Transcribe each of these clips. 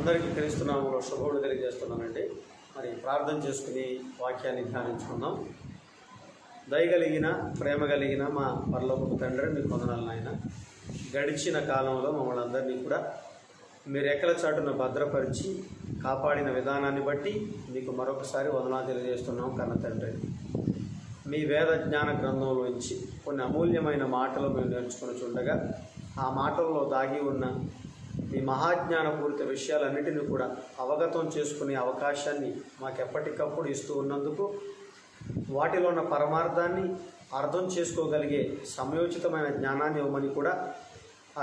అందరికీ క్రీస్తునామములో శుభములు తెలియజేస్తున్నానండి. మరి ప్రార్థన చేసుకుని వాక్యాన్ని ధ్యానించుకుందాం. దయగలిగిన ప్రేమ కలిగిన మా పరలోకపు తండ్రి, మీకు వందనాలు నాయన. గడిచిన కాలంలో మమ్మల్ని అందరినీ కూడా మీరు రెక్కల చాటున భద్రపరిచి కాపాడిన విధానాన్ని బట్టి మీకు మరొకసారి వందనాలు తెలియజేస్తున్నాం కన్న తండ్రి. మీ వేద జ్ఞాన గ్రంథంలోంచి కొన్ని అమూల్యమైన మాటలు మేము నేర్చుకుని చూడగా ఆ మాటల్లో దాగి ఉన్న మీ మహాజ్ఞానపూరిత విషయాలన్నిటినీ కూడా అవగతం చేసుకునే అవకాశాన్ని మాకు ఎప్పటికప్పుడు ఇస్తూ ఉన్నందుకు, వాటిలో ఉన్న పరమార్థాన్ని అర్థం చేసుకోగలిగే సమయోచితమైన జ్ఞానాన్ని ఇవ్వమని కూడా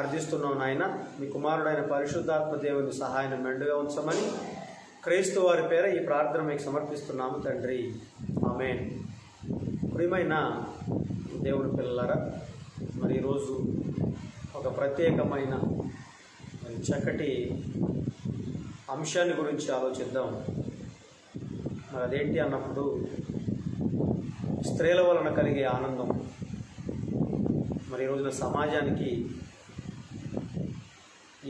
అర్థిస్తున్నాం నాయన. మీ కుమారుడైన పరిశుద్ధాత్మ దేవుని సహాయాన్ని మెండుగా ఉంచమని క్రీస్తు వారి పేర ఈ ప్రార్థన మీకు సమర్పిస్తున్నాము తండ్రి, ఆమేన్. ప్రియమైన దేవుని పిల్లలారా, మరి ఈరోజు ఒక ప్రత్యేకమైన చక్కటి అంశాన్ని గురించి ఆలోచిద్దాం. మరి అదేంటి అన్నప్పుడు, స్త్రీల వలన కలిగే ఆనందం. మరి ఈరోజున సమాజానికి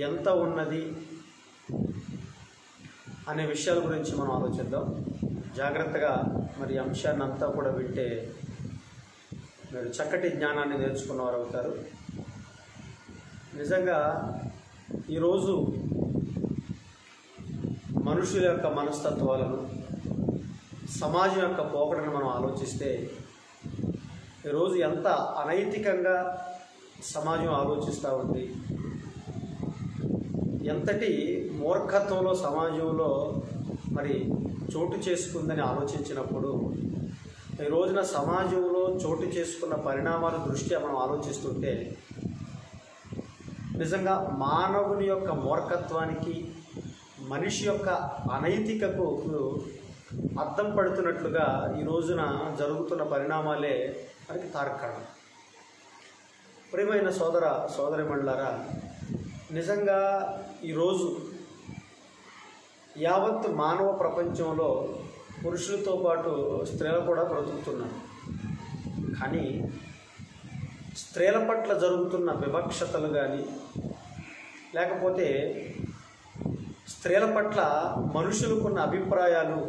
ఎంత ఉన్నది అనే విషయాల గురించి మనం ఆలోచిద్దాం. జాగ్రత్తగా మరి అంశాన్ని అంతా కూడా వింటే మీరు చక్కటి జ్ఞానాన్ని నేర్చుకున్నవారు అవుతారు. నిజంగా ఈరోజు మనుషుల యొక్క మనస్తత్వాలను, సమాజం యొక్క పోకడను మనం ఆలోచిస్తే ఈరోజు ఎంత అనైతికంగా సమాజం ఆలోచిస్తూ ఉంది, ఎంతటి మూర్ఖత్వంలో సమాజంలో మరి చోటు చేసుకుందని ఆలోచించినప్పుడు, ఈ రోజున సమాజంలో చోటు చేసుకున్న పరిణామాల దృష్ట్యా మనం ఆలోచిస్తుంటే నిజంగా మానవుని యొక్క మూర్ఖత్వానికి, మనిషి యొక్క అనైతికకు అద్దం పడుతున్నట్లుగా ఈ రోజున జరుగుతున్న పరిణామాలే మనకి తార్కాణం. ప్రియమైన సోదరిమణులారా, నిజంగా ఈరోజు యావత్ మానవ ప్రపంచంలో పురుషులతో పాటు స్త్రీలు కూడా బ్రతుకుతున్నారు. కానీ స్త్రీల పట్ల జరుగుతున్న వివక్షతలు కానీ, లేకపోతే స్త్రీల పట్ల మనుషులకున్న అభిప్రాయాలు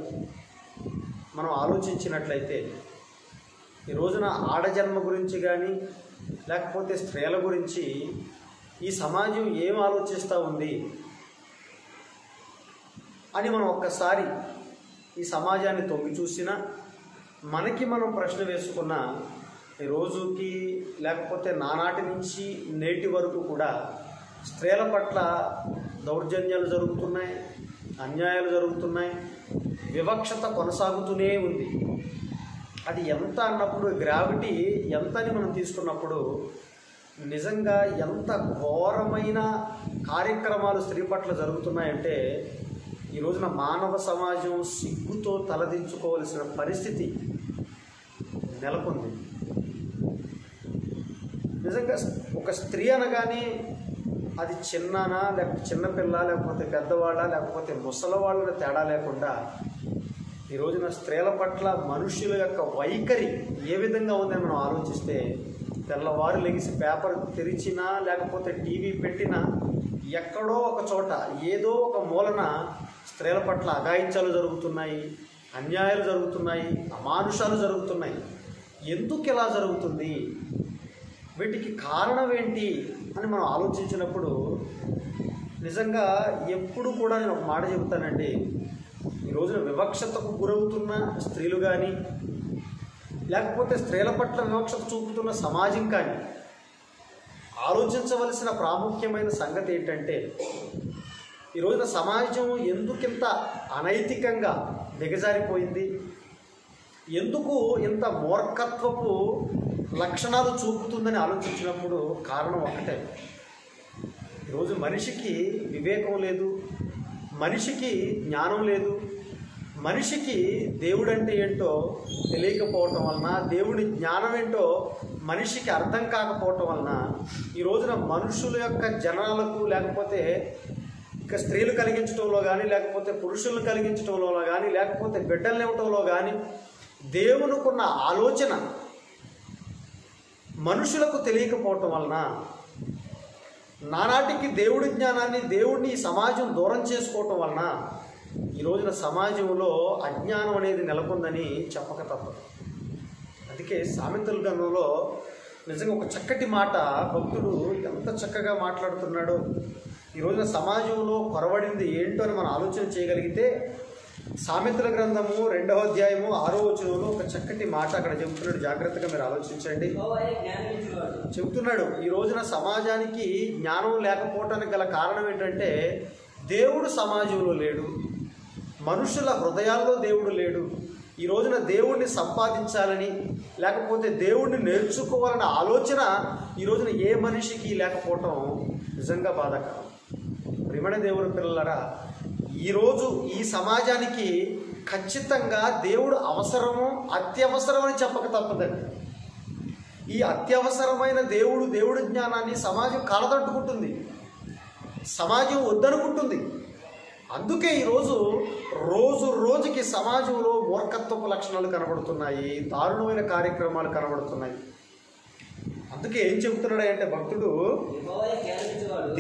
మనం ఆలోచించినట్లయితే, ఈ రోజున ఆడజన్మ గురించి కానీ, లేకపోతే స్త్రీల గురించి ఈ సమాజం ఏం ఆలోచిస్తూ ఉంది అని మనం ఒక్కసారి ఈ సమాజాన్ని తొంగి చూసినా, మనకి మనం ప్రశ్న వేసుకున్న ఈ రోజుకి, లేకపోతే నానాటి నుంచి నేటి వరకు కూడా స్త్రీల పట్ల దౌర్జన్యాలు జరుగుతున్నాయి, అన్యాయాలు జరుగుతున్నాయి, వివక్షత కొనసాగుతూనే ఉంది. అది ఎంత అన్నప్పుడు, గ్రావిటీ ఎంత అని మనం తీసుకున్నప్పుడు నిజంగా ఎంత ఘోరమైన కార్యక్రమాలు స్త్రీ పట్ల జరుగుతున్నాయంటే ఈ రోజున మానవ సమాజం సిగ్గుతో తలదించుకోవలసిన పరిస్థితి నెలకొంది. నిజంగా ఒక స్త్రీ అనగానే అది చిన్ననా, లేకపోతే చిన్నపిల్ల, లేకపోతే పెద్దవాళ్ళ, లేకపోతే ముసలివాళ్ళని తేడా లేకుండా ఈ రోజున స్త్రీల పట్ల మనుషుల యొక్క వైఖరి ఏ విధంగా ఉందని మనం ఆలోచిస్తే, తెల్లవారు లెగిసి పేపర్ తెరిచినా, లేకపోతే టీవీ పెట్టినా, ఎక్కడో ఒక చోట ఏదో ఒక మూలన స్త్రీల పట్ల అఘాయిత్యాలు జరుగుతున్నాయి, అన్యాయాలు జరుగుతున్నాయి, అమానుషాలు జరుగుతున్నాయి. ఎందుకు ఇలా జరుగుతుంది, వీటికి కారణం ఏంటి అని మనం ఆలోచించినప్పుడు నిజంగా ఎప్పుడు కూడా నేను ఒక మాట చెబుతానండి. ఈ రోజున వివక్షతకు గురవుతున్న స్త్రీలు కానీ, లేకపోతే స్త్రీల పట్ల వివక్షత చూపుతున్న సమాజం కానీ ఆలోచించవలసిన ప్రాముఖ్యమైన సంగతి ఏంటంటే, ఈ రోజున సమాజం ఎందుకింత అనైతికంగా దిగజారిపోయింది, ఎందుకు ఇంత మూర్ఖత్వపు లక్షణాలు చూపుతుందని ఆలోచించినప్పుడు కారణం ఒకటే. ఈరోజు మనిషికి వివేకం లేదు, మనిషికి జ్ఞానం లేదు, మనిషికి దేవుడంటే ఏంటో తెలియకపోవటం వలన, దేవుడి జ్ఞానం ఏంటో మనిషికి అర్థం కాకపోవటం వలన ఈ రోజున మనుషుల యొక్క జనాలకు, లేకపోతే ఇక స్త్రీలు కలిగించడంలో కానీ, లేకపోతే పురుషులను కలిగించడంలో కానీ, లేకపోతే బిడ్డలు ఇవ్వటంలో కానీ దేవునికున్న ఆలోచన మనుషులకు తెలియకపోవటం వలన నానాటికి దేవుడి జ్ఞానాన్ని, దేవుడిని ఈ సమాజం దూరం చేసుకోవటం వలన ఈ రోజున సమాజంలో అజ్ఞానం అనేది నెలకొందని చెప్పక తప్పదు. అందుకే సామెతల గ్రంథంలో నిజంగా ఒక చక్కటి మాట భక్తుడు ఎంత చక్కగా మాట్లాడుతున్నాడో. ఈ రోజున సమాజంలో కొరవడింది ఏంటో అని మనం ఆలోచన చేయగలిగితే సామెతల గ్రంథము 2వ అధ్యాయము 6వ వచనంలో ఒక చక్కటి మాట అక్కడ చెబుతున్నాడు. జాగ్రత్తగా మీరు ఆలోచించండి. చెబుతున్నాడు, ఈ రోజున సమాజానికి జ్ఞానం లేకపోవటానికి గల కారణం ఏంటంటే దేవుడు సమాజంలో లేడు, మనుషుల హృదయాల్లో దేవుడు లేడు. ఈ రోజున దేవుణ్ణి సంపాదించాలని లేకపోతే దేవుణ్ణి నేర్చుకోవాలన్న ఆలోచన ఈ రోజున ఏ మనిషికి లేకపోవటం నిజంగా బాధాకరం. ప్రియమైన దేవుని పిల్లలారా, ఈరోజు ఈ సమాజానికి ఖచ్చితంగా దేవుడు అవసరము, అత్యవసరం అని చెప్పక తప్పదండి. ఈ అత్యవసరమైన దేవుడి జ్ఞానాన్ని సమాజం కాలదట్టుకుంటుంది, సమాజం వద్దనుకుంటుంది. అందుకే ఈరోజు రోజుకి సమాజంలో మూర్ఖత్వపు లక్షణాలు కనబడుతున్నాయి, దారుణమైన కార్యక్రమాలు కనబడుతున్నాయి. అందుకే ఏం చెబుతున్నాడు అంటే భక్తుడు,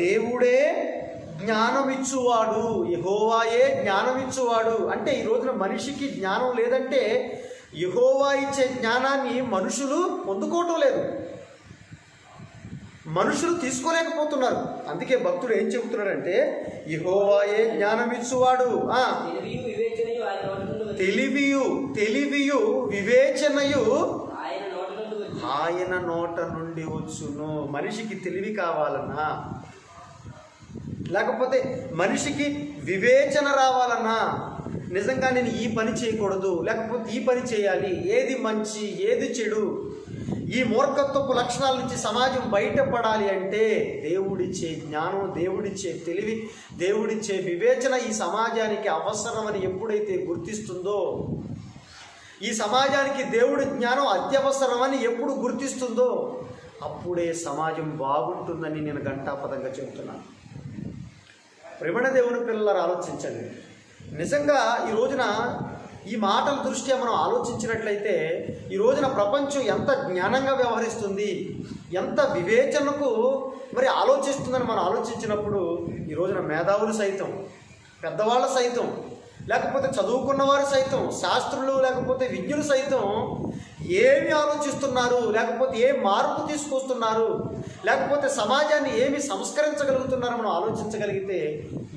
దేవుడే జ్ఞానమిచ్చువాడు, యెహోవాయే జ్ఞానమిచ్చువాడు. అంటే ఈ రోజున మనిషికి జ్ఞానం లేదంటే యెహోవా ఇచ్చే జ్ఞానాన్ని మనుషులు పొందుకోవటం లేదు, మనుషులు తీసుకోలేకపోతున్నారు. అందుకే భక్తుడు ఏం చెబుతున్నాడంటే యెహోవాయే జ్ఞానమిచ్చువాడు, తెలివియు వివేచనయు ఆయన నోట నుండి వచ్చును. మనిషికి తెలివి కావాలన్నా, లేకపోతే మనిషికి వివేచన రావాలన్నా, నిజంగా నేను ఈ పని చేయకూడదు లేకపోతే ఈ పని చేయాలి, ఏది మంచి ఏది చెడు, ఈ మూర్ఖత్వపు లక్షణాల నుంచి సమాజం బయటపడాలి అంటే దేవుడిచ్చే జ్ఞానం, దేవుడిచ్చే తెలివి, దేవుడిచ్చే వివేచన ఈ సమాజానికి అవసరమని ఎప్పుడైతే గుర్తిస్తుందో, ఈ సమాజానికి దేవుడి జ్ఞానం అత్యవసరమని ఎప్పుడు గుర్తిస్తుందో అప్పుడే సమాజం బాగుంటుందని నేను ఘంటాపదంగా చెబుతున్నాను. ప్రియమైన దేవుని పిల్లలు ఆలోచించండి. నిజంగా ఈ రోజున ఈ మాటల దృష్ట్యా మనం ఆలోచించినట్లయితే ఈ రోజున ప్రపంచం ఎంత జ్ఞానంగా వ్యవహరిస్తుంది, ఎంత వివేచనకు మరి ఆలోచిస్తుందని మనం ఆలోచించినప్పుడు ఈ రోజున మేధావులు సైతం, పెద్దవాళ్ళు సైతం, లేకపోతే చదువుకున్నవారు సైతం, శాస్త్రులు లేకపోతే విజ్ఞులు సైతం ఏమి ఆలోచిస్తున్నారు, లేకపోతే ఏ మార్పు తీసుకొస్తున్నారు, లేకపోతే సమాజాన్ని ఏమి సంస్కరించగలుగుతున్నారో మనం ఆలోచించగలిగితే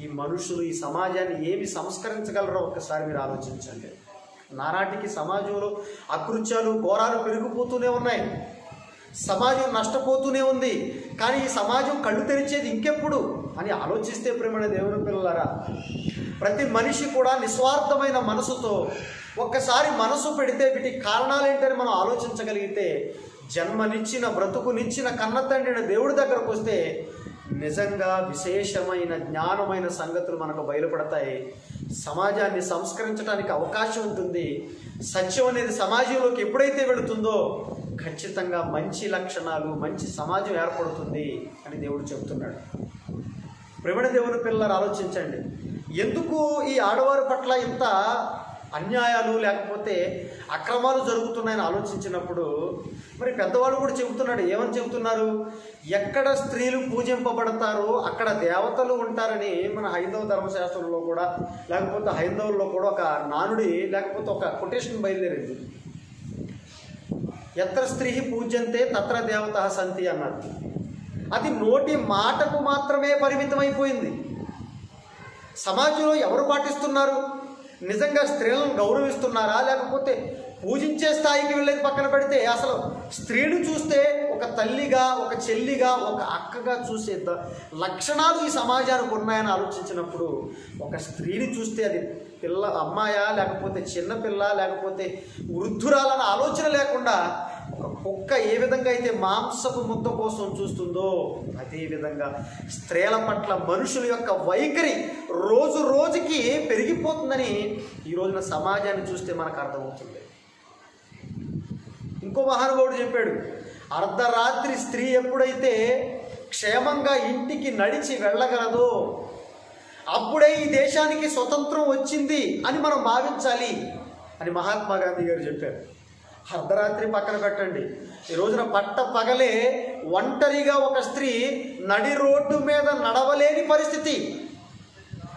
ఈ మనుషులు ఈ సమాజాన్ని ఏమి సంస్కరించగలరో ఒక్కసారి మీరు ఆలోచించండి. నానాటికి సమాజంలో అకృత్యాలు, ఘోరాలు పెరిగిపోతూనే ఉన్నాయి, సమాజం నష్టపోతూనే ఉంది. కానీ ఈ సమాజం కళ్ళు తెరిచేది ఇంకెప్పుడు అని ఆలోచిస్తే ప్రియమైన దేవుని పిల్లలారా, ప్రతి మనిషి కూడా నిస్వార్థమైన మనసుతో ఒక్కసారి మనసు పెడితే వీటికి కారణాలు ఏంటని మనం ఆలోచించగలిగితే, జన్మనిచ్చిన బ్రతుకునిచ్చిన కన్నతండ్రిన దేవుడి దగ్గరకు వస్తే నిజంగా విశేషమైన జ్ఞానమైన సంగతులు మనకు బయలుపడతాయి. సమాజాన్ని సంస్కరించడానికి అవకాశం ఉంటుంది. సత్యం అనేది సమాజంలోకి ఎప్పుడైతే వెళుతుందో ఖచ్చితంగా మంచి లక్షణాలు, మంచి సమాజం ఏర్పడుతుంది అని దేవుడు చెబుతున్నాడు. ప్రియమైన దేవుని పిల్లలు ఆలోచించండి, ఎందుకు ఈ ఆడవారి పట్ల ఇంత అన్యాయాలు లేకపోతే అక్రమాలు జరుగుతున్నాయని ఆలోచించినప్పుడు మరి పెద్దవాళ్ళు కూడా చెబుతున్నాడు. ఏమని చెబుతున్నారు? ఎక్కడ స్త్రీలు పూజింపబడతారో అక్కడ దేవతలు ఉంటారని మన హైందవ ధర్మశాస్త్రంలో కూడా, లేకపోతే హైందవుల్లో కూడా ఒక నానుడి లేకపోతే ఒక కొటేషన్ బయలుదేరింది. ఎత్ర స్త్రీ పూజ్యంతే తత్ర దేవత సంతి అన్నాడు. అది నోటి మాటకు మాత్రమే పరిమితమైపోయింది. సమాజంలో ఎవరు పాటిస్తున్నారు? నిజంగా స్త్రీలను గౌరవిస్తున్నారా? లేకపోతే పూజించే స్థాయికి వెళ్ళేది పక్కన పెడితే అసలు స్త్రీని చూస్తే ఒక తల్లిగా, ఒక చెల్లిగా, ఒక అక్కగా చూసే లక్షణాలు ఈ సమాజానికి ఉన్నాయని ఆలోచించినప్పుడు ఒక స్త్రీని చూస్తే అది పిల్ల అమ్మాయా, లేకపోతే చిన్నపిల్ల, లేకపోతే వృద్ధురాలన్న ఆలోచన లేకుండా ఒక కుక్క ఏ విధంగా అయితే మాంసపు ముద్ద కోసం చూస్తుందో అదేవిధంగా స్త్రీల పట్ల మనుషుల యొక్క వైఖరి రోజు రోజుకి పెరిగిపోతుందని ఈ రోజున సమాజాన్ని చూస్తే మనకు అర్థమవుతుంది. ఇంకో మహానుభావుడు చెప్పాడు, అర్ధరాత్రి స్త్రీ ఎప్పుడైతే క్షేమంగా ఇంటికి నడిచి వెళ్ళగలదో అప్పుడే ఈ దేశానికి స్వతంత్రం వచ్చింది అని మనం భావించాలి అని మహాత్మా గాంధీ గారు చెప్పారు. అర్ధరాత్రి పక్కన పెట్టండి, ఈ రోజున పట్ట పగలే ఒంటరిగా ఒక స్త్రీ నడి రోడ్డు మీద నడవలేని పరిస్థితి.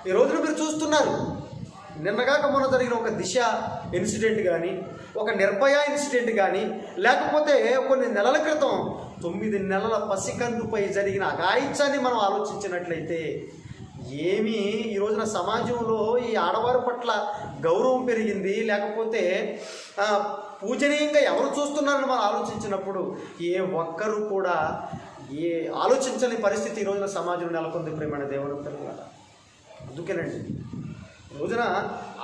ఈ రోజున మీరు చూస్తున్నారు. నిన్నగాక మొన్న జరిగిన ఒక దిశ ఇన్సిడెంట్ కానీ, ఒక నిర్భయ ఇన్సిడెంట్ కానీ, లేకపోతే కొన్ని నెలల క్రితం 9 నెలల పసికందుపై జరిగిన అఘాయిత్యాన్ని మనం ఆలోచించినట్లయితే ఏమి ఈ రోజున సమాజంలో ఈ ఆడవారి పట్ల గౌరవం పెరిగింది, లేకపోతే పూజనీయంగా ఎవరు చూస్తున్నారని మనం ఆలోచించినప్పుడు ఏ ఒక్కరు కూడా ఆలోచించని పరిస్థితి ఈ రోజున సమాజంలో నెలకొంది. ప్రేమైన దేవుని పిల్లల, అందుకేనండి ఈ రోజున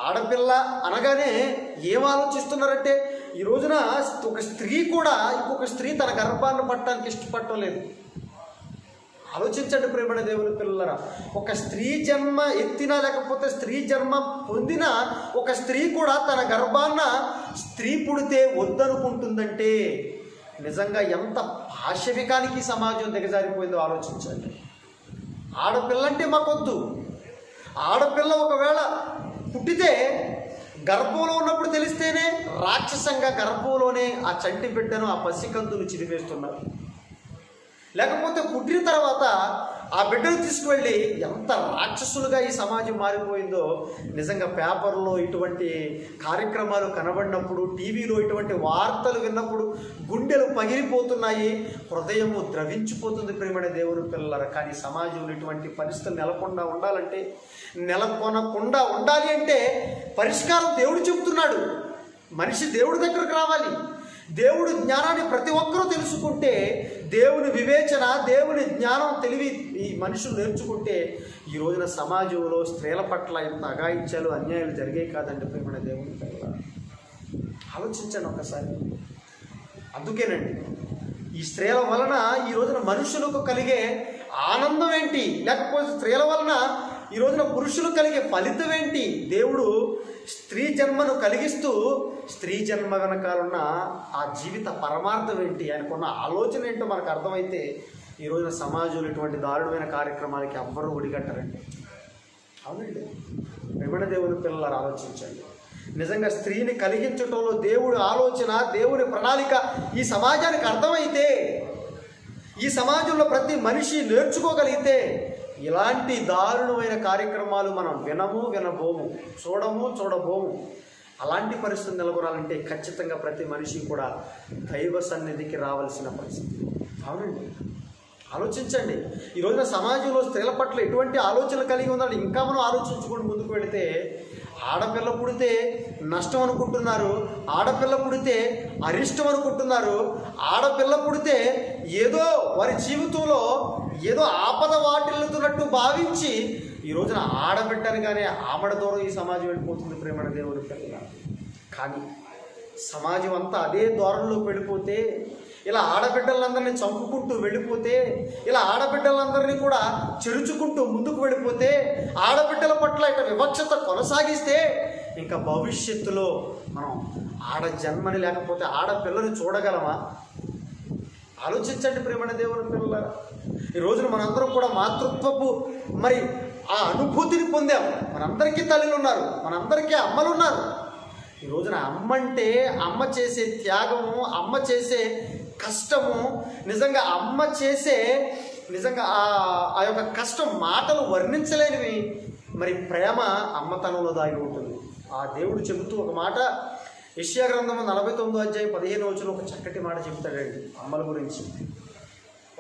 ఆడపిల్ల అనగానే ఏం ఆలోచిస్తున్నారంటే, ఈ రోజున ఒక స్త్రీ కూడా ఇంకొక స్త్రీ తన గర్భాన్ని పట్టడానికి ఇష్టపడటం లేదు. ఆలోచించండి ప్రేమైన దేవుని పిల్లరా, ఒక స్త్రీ జన్మ ఎత్తినా లేకపోతే స్త్రీ జన్మ పొందిన ఒక స్త్రీ కూడా తన గర్భాన్న స్త్రీ పుడితే వద్దనుకుంటుందంటే నిజంగా ఎంత పాశవికానికి సమాజం దిగజారిపోయిందో ఆలోచించండి. ఆడపిల్లంటే మాకొద్దు. ఆడపిల్ల ఒకవేళ పుట్టితే గర్భంలో ఉన్నప్పుడు తెలిస్తేనే రాక్షసంగా గర్భంలోనే ఆ చంటి బిడ్డను ఆ పసికందులు చిరివేస్తున్నారు. లేకపోతే పుట్టిన తర్వాత ఆ బిడ్డను తీసుకువెళ్ళి ఎంత రాక్షసులుగా ఈ సమాజం మారిపోయిందో నిజంగా పేపర్లో ఇటువంటి కార్యక్రమాలు కనబడినప్పుడు, టీవీలో ఇటువంటి వార్తలు విన్నప్పుడు గుండెలు పగిలిపోతున్నాయి, హృదయము ద్రవించిపోతుంది ప్రేమైన దేవుని పిల్లల. కానీ సమాజంలో ఇటువంటి పరిస్థితులు నెలకొనకుండా ఉండాలి అంటే పరిష్కారం దేవుడు చెబుతున్నాడు. మనిషి దేవుడి దగ్గరకు రావాలి. దేవుడి జ్ఞానాన్ని ప్రతి ఒక్కరూ తెలుసుకుంటే, దేవుని వివేచన, దేవుని జ్ఞానం, తెలివి ఈ మనుషులు నేర్చుకుంటే ఈ రోజున సమాజంలో స్త్రీల పట్ల ఎంత అఘాయిత్యాలు, అన్యాయాలు జరిగే కాదండి ప్రేమైన దేవుని పిల్లల. ఆలోచించండి ఒకసారి. అందుకేనండి ఈ స్త్రీల వలన ఈ రోజున మనుషులకు కలిగే ఆనందం ఏంటి, లేకపోతే స్త్రీల వలన ఈ రోజున పురుషులు కలిగే ఫలితం ఏంటి, దేవుడు స్త్రీ జన్మను కలిగిస్తూ స్త్రీ జన్మ వెనకాలన్న ఆ జీవిత పరమార్థం ఏంటి, ఆయనకున్న ఆలోచన ఏంటో మనకు అర్థమైతే ఈ రోజున సమాజంలో ఇటువంటి దారుణమైన కార్యక్రమాలకి ఎవ్వరూ ఒడిగట్టరండి. అవునండి ప్రేమైన దేవుని పిల్లలు ఆలోచించండి. నిజంగా స్త్రీని కలిగించడంలో దేవుడి ఆలోచన, దేవుని ప్రణాళిక ఈ సమాజానికి అర్థమైతే, ఈ సమాజంలో ప్రతి మనిషి నేర్చుకోగలిగితే ఇలాంటి దారుణమైన కార్యక్రమాలు మనం వినబోము, చూడబోము. అలాంటి పరిస్థితి నెలకొనాలంటే ఖచ్చితంగా ప్రతి మనిషి కూడా దైవ సన్నిధికి రావాల్సిన పరిస్థితి. అవునండి ఆలోచించండి. ఈ రోజున సమాజంలో స్త్రీల పట్ల ఎటువంటి ఆలోచనలు కలిగి ఉందంటే ఇంకా మనం ఆలోచించుకొని ముందుకు వెళితే, ఆడపిల్ల పుడితే నష్టం అనుకుంటున్నారు, ఆడపిల్ల పుడితే అరిష్టం అనుకుంటున్నారు, ఆడపిల్ల పుడితే ఏదో వారి జీవితంలో ఏదో ఆపద వాటిల్లుతున్నట్టు భావించి ఈ రోజున ఆడబిడ్డని కానీ ఆమడ దూరం ఈ సమాజం వెళ్ళిపోతుంది ప్రేమణ దేవుడి పిల్ల. కానీ సమాజం అంతా అదే దూరంలోకి వెళ్ళిపోతే, ఇలా ఆడబిడ్డలందరినీ చంపుకుంటూ వెళ్ళిపోతే, ఇలా ఆడబిడ్డలందరినీ కూడా చెరుచుకుంటూ ముందుకు వెళ్ళిపోతే, ఆడబిడ్డల పట్ల ఇక వివక్షత కొనసాగిస్తే ఇంకా భవిష్యత్తులో మనం ఆడ జన్మని లేకపోతే ఆడపిల్లని చూడగలమా? ఆలోచించండి ప్రేమణ దేవుని పిల్లల. ఈ రోజున మనందరం కూడా మాతృత్వపు మరి ఆ అనుభూతిని పొందాం. మనందరికీ తల్లులు ఉన్నారు, మనందరికీ అమ్మలు ఉన్నారు. ఈ రోజున అమ్మంటే అమ్మ చేసే త్యాగము, అమ్మ చేసే కష్టము, నిజంగా అమ్మ చేసే నిజంగా ఆ యొక్క కష్టం మాటలు వర్ణించలేనివి. మరి ప్రేమ అమ్మతనంలో దాగి ఉంటుంది. ఆ దేవుడు చెబుతూ ఒక మాట, యెషయా గ్రంథము 49వ అధ్యాయం 15వ వచనంలో ఒక చక్కటి మాట చెబుతాడండి అమ్మల గురించి.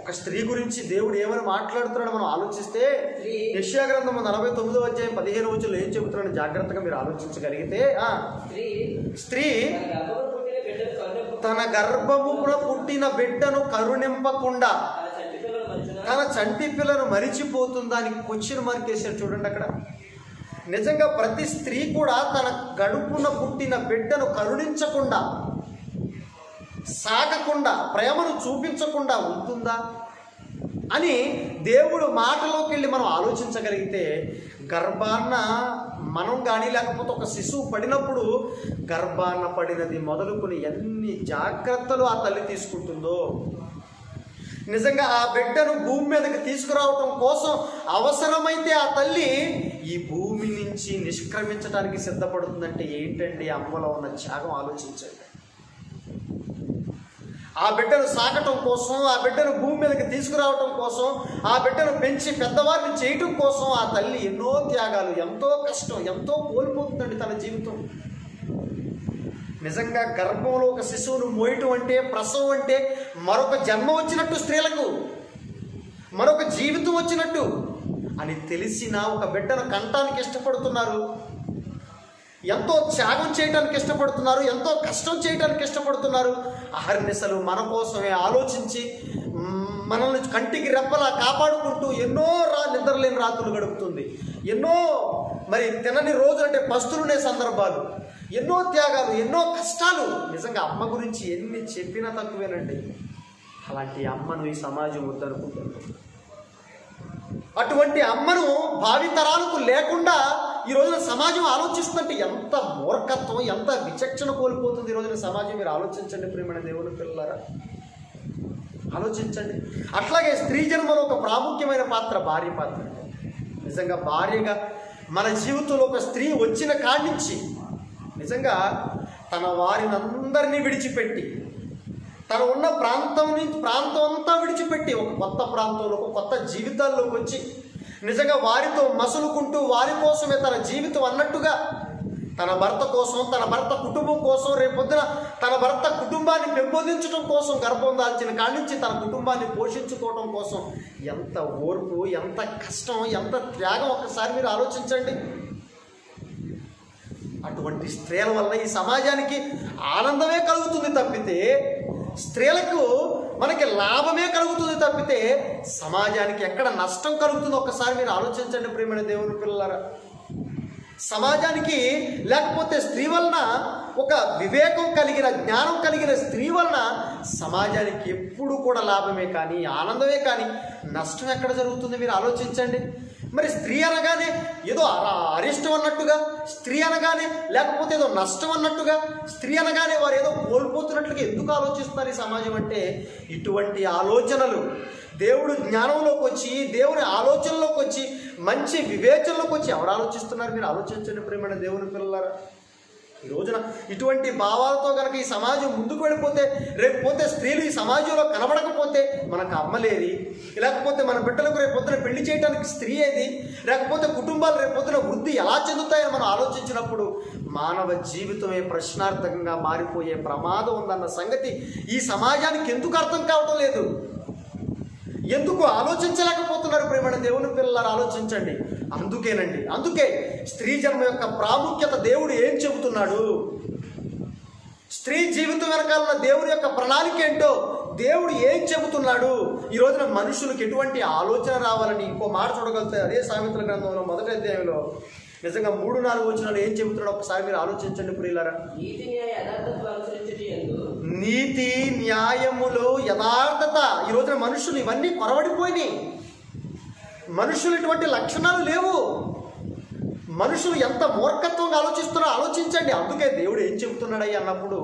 ఒక స్త్రీ గురించి దేవుడు ఏమని మాట్లాడుతున్నాడో మనం ఆలోచిస్తే, యెషయా గ్రంథము 49వ అధ్యాయం 15వ వచనంలో ఏం చెబుతున్నాడో జాగ్రత్తగా మీరు ఆలోచించగలిగితే, స్త్రీ తన గర్భమున పుట్టిన బిడ్డను కరుణింపకుండా తన చంటి పిల్లను మరిచిపోతుందా అని క్వశ్చన్ మార్క్ వేశారు చూడండి అక్కడ. నిజంగా ప్రతి స్త్రీ కూడా తన గడుపున పుట్టిన బిడ్డను కరుణించకుండా, సాగకుండా, ప్రేమను చూపించకుండా ఉంటుందా అని దేవుడు మాటలోకి వెళ్ళి మనం ఆలోచించగలిగితే, గర్భాన్న మనం కానీ లేకపోతే ఒక శిశువు పడినప్పుడు గర్భాన్న పడినది మొదలుకొని ఎన్ని జాగ్రత్తలు ఆ తల్లి తీసుకుంటుందో, నిజంగా ఆ బిడ్డను భూమి మీదకి తీసుకురావటం కోసం అవసరమైతే ఆ తల్లి ఈ భూమి నుంచి నిష్క్రమించడానికి సిద్ధపడుతుందంటే ఏంటండి అమ్మలో ఉన్న త్యాగం? ఆలోచించండి. ఆ బిడ్డను సాకటం కోసం, ఆ బిడ్డను భూమి మీదకి తీసుకురావటం కోసం, ఆ బిడ్డను పెంచి పెద్దవారిని చేయటం కోసం ఆ తల్లి ఎన్నో త్యాగాలు, ఎంతో కష్టం, ఎంతో కోల్పోతుందండి తన జీవితం. నిజంగా గర్భంలో ఒక శిశువును మోయటం అంటే, ప్రసవం అంటే మరొక జన్మ వచ్చినట్టు, స్త్రీలకు మరొక జీవితం వచ్చినట్టు అని తెలిసిన ఒక బిడ్డను కంటానికి ఇష్టపడుతున్నారు, ఎంతో త్యాగం చేయడానికి ఇష్టపడుతున్నారు, ఎంతో కష్టం చేయడానికి ఇష్టపడుతున్నారు. అహర్నిశలు మన కోసమే ఆలోచించి మనల్ని కంటికి రెప్పలా కాపాడుకుంటూ ఎన్నో నిద్రలేని రాత్రులు గడుపుతుంది. ఎన్నో మరి తినని రోజు అంటే పస్తులునే సందర్భాలు, ఎన్నో త్యాగాలు, ఎన్నో కష్టాలు. నిజంగా అమ్మ గురించి ఎన్ని చెప్పినా తక్కువేనండి. అలాంటి అమ్మను ఈ సమాజం వద్దనుకుంటుంది. అటువంటి అమ్మను భావితరాలకు లేకుండా ఈ రోజున సమాజం ఆలోచిస్తుందంటే ఎంత మూర్ఖత్వం, ఎంత విచక్షణ కోల్పోతుంది ఈ రోజున సమాజం. మీరు ఆలోచించండి ప్రియమైన దేవుని పిల్లలారా, ఆలోచించండి. అట్లాగే స్త్రీ జన్మలో ఒక ప్రాముఖ్యమైన పాత్ర భార్య పాత్ర. నిజంగా భార్యగా మన జీవితంలో ఒక స్త్రీ వచ్చిన కాడి నుంచి నిజంగా తన వారిని అందరినీ విడిచిపెట్టి, తను ఉన్న ప్రాంతం అంతా విడిచిపెట్టి ఒక కొత్త ప్రాంతంలో, ఒక కొత్త జీవితాల్లోకి వచ్చి నిజంగా వారితో మసులుకుంటూ వారి కోసమే తన జీవితం అన్నట్టుగా తన భర్త కోసం, తన భర్త కుటుంబం కోసం, రేపొద్దున తన భర్త కుటుంబాన్ని పెంపొందించడం కోసం గర్భం దాల్చిన కాడి నుంచి తన కుటుంబాన్ని పోషించుకోవడం కోసం ఎంత ఓర్పు, ఎంత కష్టం, ఎంత త్యాగం ఒక్కసారి మీరు ఆలోచించండి. అటువంటి స్త్రీల వల్ల ఈ సమాజానికి ఆనందమే కలుగుతుంది తప్పితే, స్త్రీలకు మనకి లాభమే కలుగుతుంది తప్పితే సమాజానికి ఎక్కడ నష్టం కలుగుతుందో ఒక్కసారి మీరు ఆలోచించండి ప్రియమైన దేవుని పిల్లలారా. సమాజానికి లేకపోతే స్త్రీ వలన, ఒక వివేకం కలిగిన, జ్ఞానం కలిగిన స్త్రీ వలన సమాజానికి ఎప్పుడు కూడా లాభమే కానీ, ఆనందమే కానీ నష్టం ఎక్కడ జరుగుతుంది మీరు ఆలోచించండి. మరి స్త్రీ అనగానే ఏదో అరిష్టం అన్నట్టుగా, స్త్రీ అనగానే లేకపోతే ఏదో నష్టం అన్నట్టుగా, స్త్రీ అనగానే వారు ఏదో కోల్పోతున్నట్లుగా ఎందుకు ఆలోచిస్తున్నారు ఈ సమాజం అంటే, ఇటువంటి ఆలోచనలు దేవుడు జ్ఞానంలోకి వచ్చి, దేవుని ఆలోచనలోకి వచ్చి, మంచి వివేచనలోకి వచ్చి ఎవరు ఆలోచిస్తున్నారు మీరు ఆలోచించండి ప్రియమైన దేవుని పిల్లలారా. ఈ రోజున ఇటువంటి భావాలతో కనుక ఈ సమాజం ముందుకు వెళ్ళిపోతే, రేపు పోతే స్త్రీలు ఈ సమాజంలో కనబడకపోతే మనకు అమ్మలేది, లేకపోతే మన బిడ్డలకు రేపు పొద్దున పెళ్లి చేయడానికి స్త్రీ ఏది, లేకపోతే కుటుంబాలు రేపు పొద్దున వృద్ధి ఎలా చెందుతాయని మనం ఆలోచించినప్పుడు మానవ జీవితమే ప్రశ్నార్థకంగా మారిపోయే ప్రమాదం ఉందన్న సంగతి ఈ సమాజానికి ఎందుకు అర్థం కావటం లేదు, ఎందుకు ఆలోచించలేకపోతున్నారు ప్రియమైన దేవుని పిల్లలారా, ఆలోచించండి. అందుకే స్త్రీ జన్మ యొక్క ప్రాముఖ్యత దేవుడు ఏం చెబుతున్నాడు, స్త్రీ జీవితం వెనకాలన్న దేవుని యొక్క ప్రణాళిక ఏంటో దేవుడు ఏం చెబుతున్నాడు. ఈ రోజున మనుషులకు ఎటువంటి ఆలోచన రావాలని ఇంకో మాట చూడగలిగితే అదే సామెతల గ్రంథంలో 1వ అధ్యాయంలో నిజంగా 3-4 వచనాలు ఏం చెబుతున్నాడో ఒకసారి మీరు ఆలోచించండి ప్రియులారా. నీతి న్యాయములు యథార్థత. ఈ రోజున మనుషులు ఇవన్నీ కొరవడిపోయినాయి. మనుషులు ఇటువంటి లక్షణాలు లేవు. మనుషులు ఎంత మూర్ఖత్వంగా ఆలోచిస్తున్నారో ఆలోచించండి. అందుకే దేవుడు ఏం చెబుతున్నాడయ్య అన్నప్పుడు,